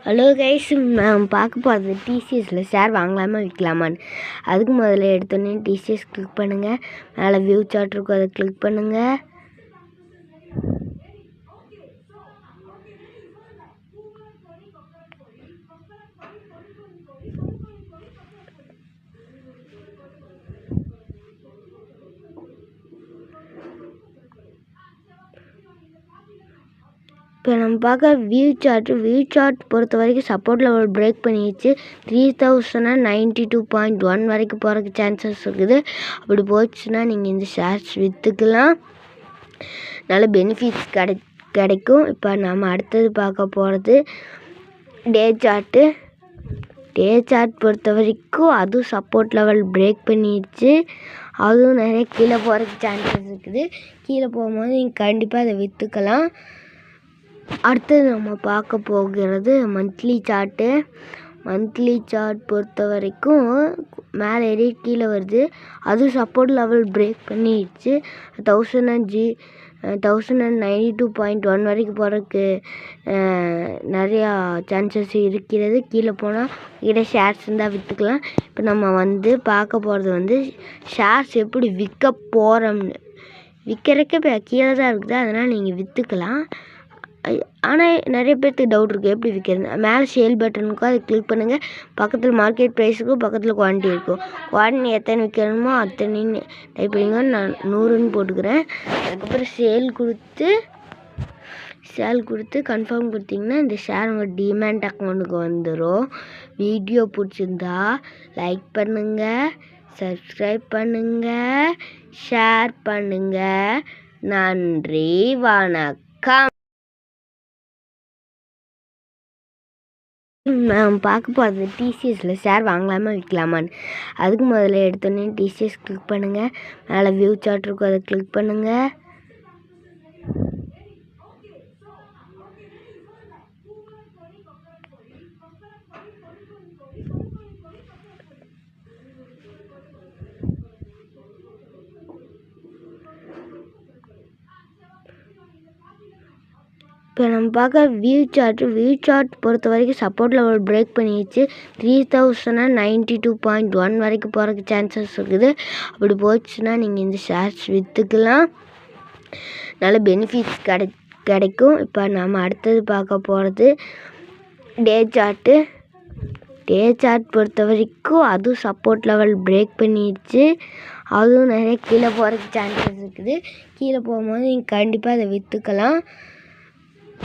Hello guys, நான் பார்க்க போகிறது டிசிஎஸில் ஷேர் வாங்கலாமா விற்கலாமான்னு. அதுக்கு முதல்ல எடுத்தோடனே டிசிஎஸ் கிளிக் பண்ணுங்கள். மேலே வியூ சார்ட் இருக்கும், அதை கிளிக் பண்ணுங்கள். இப்போ நம்ம பார்க்க வியூ சார்ட் பொறுத்த வரைக்கும் சப்போர்ட் லெவல் பிரேக் பண்ணிடுச்சு. 3092.1 வரைக்கும் போகிறதுக்கு சான்சஸ் இருக்குது. அப்படி போச்சுன்னா நீங்கள் இந்த ஷேர்ஸ் விற்றுக்கலாம், நல்ல பெனிஃபிட்ஸ் கிடைக்கும். இப்போ நம்ம அடுத்தது பார்க்க போகிறது டே சார்ட் பொறுத்த வரைக்கும் அதுவும் சப்போர்ட் லெவல் பிரேக் பண்ணிடுச்சு. அதுவும் நிறைய கீழே போகிறதுக்கு சான்சஸ் இருக்குது. கீழே போகும்போது நீங்கள் கண்டிப்பாக அதை விற்றுக்கலாம். அடுத்தது நம்ம பார்க்க போகிறது மந்த்லி சார்ட் பொறுத்த வரைக்கும் மேலே ஏறி கீழே வருது. அதுவும் சப்போர்ட் லெவல் பிரேக் பண்ணிடுச்சு. 1092.1 வரைக்கும் போகிறதுக்கு நிறையா சான்சஸ் இருக்கிறது. கீழே போனால் கிட்ட ஷேர்ஸ் இருந்தால் விற்றுக்கலாம். இப்போ நம்ம பார்க்க போகிறது ஷேர்ஸ் எப்படி விற்க போகிறோம்னு. விற்கிறதுக்கு இப்போ கீழே தான் இருக்குது, அதனால் நீங்கள் விற்றுக்கலாம். ஆனால் நிறைய பேர்த்துக்கு டவுட் இருக்குது எப்படி விற்கிறது. மேலே சேல் பட்டனுக்கும் அதை கிளிக் பண்ணுங்கள். பக்கத்தில் மார்க்கெட் ப்ரைஸுக்கும் பக்கத்தில் குவான்டிட்டி இருக்கும். குவான்டிட்டி எத்தனை விற்கணுமோ அத்தனைன்னு டைப் பண்ணிங்க. நான் 100ன்னு போட்டுக்கிறேன். அதுக்கப்புறம் சேல் கொடுத்து கன்ஃபார்ம் கொடுத்தீங்கன்னா இந்த ஷேர் உங்கள் டிமேட் அக்கௌண்ட்டுக்கு வந்துடும். வீடியோ பிடிச்சிருந்தா லைக் பண்ணுங்கள், சப்ஸ்கிரைப் பண்ணுங்கள், ஷேர் பண்ணுங்கள். நன்றி, வணக்கம். நான் பார்க்க போகிறது டிசிஎஸில் ஷேர் வாங்கலாமா விற்கலாமான்னு. அதுக்கு முதல்ல எடுத்தோடனே டிசிஎஸ் கிளிக் பண்ணுங்கள். மேலே வியூ சார்ட் இருக்கும், அதை கிளிக் பண்ணுங்கள். இப்போ நம்ம பார்க்க வியூ சார்ட் பொறுத்த வரைக்கும் சப்போர்ட் லெவல் பிரேக் பண்ணிடுச்சு. 3092.1 வரைக்கும் போகிறதுக்கு சான்சஸ் இருக்குது. அப்படி போச்சுன்னா நீங்கள் இந்த ஷேர்ஸ் விற்றுக்கலாம், நல்ல பெனிஃபிட்ஸ் கிடைக்கும். இப்போ நம்ம அடுத்தது பார்க்க போகிறது டே சார்ட் பொறுத்த வரைக்கும் அதுவும் சப்போர்ட் லெவல் பிரேக் பண்ணிடுச்சு. அதுவும் நிறைய கீழே போகிறதுக்கு சான்சஸ் இருக்குது. கீழே போகும்போது நீங்கள் கண்டிப்பாக அதை விற்றுக்கலாம்.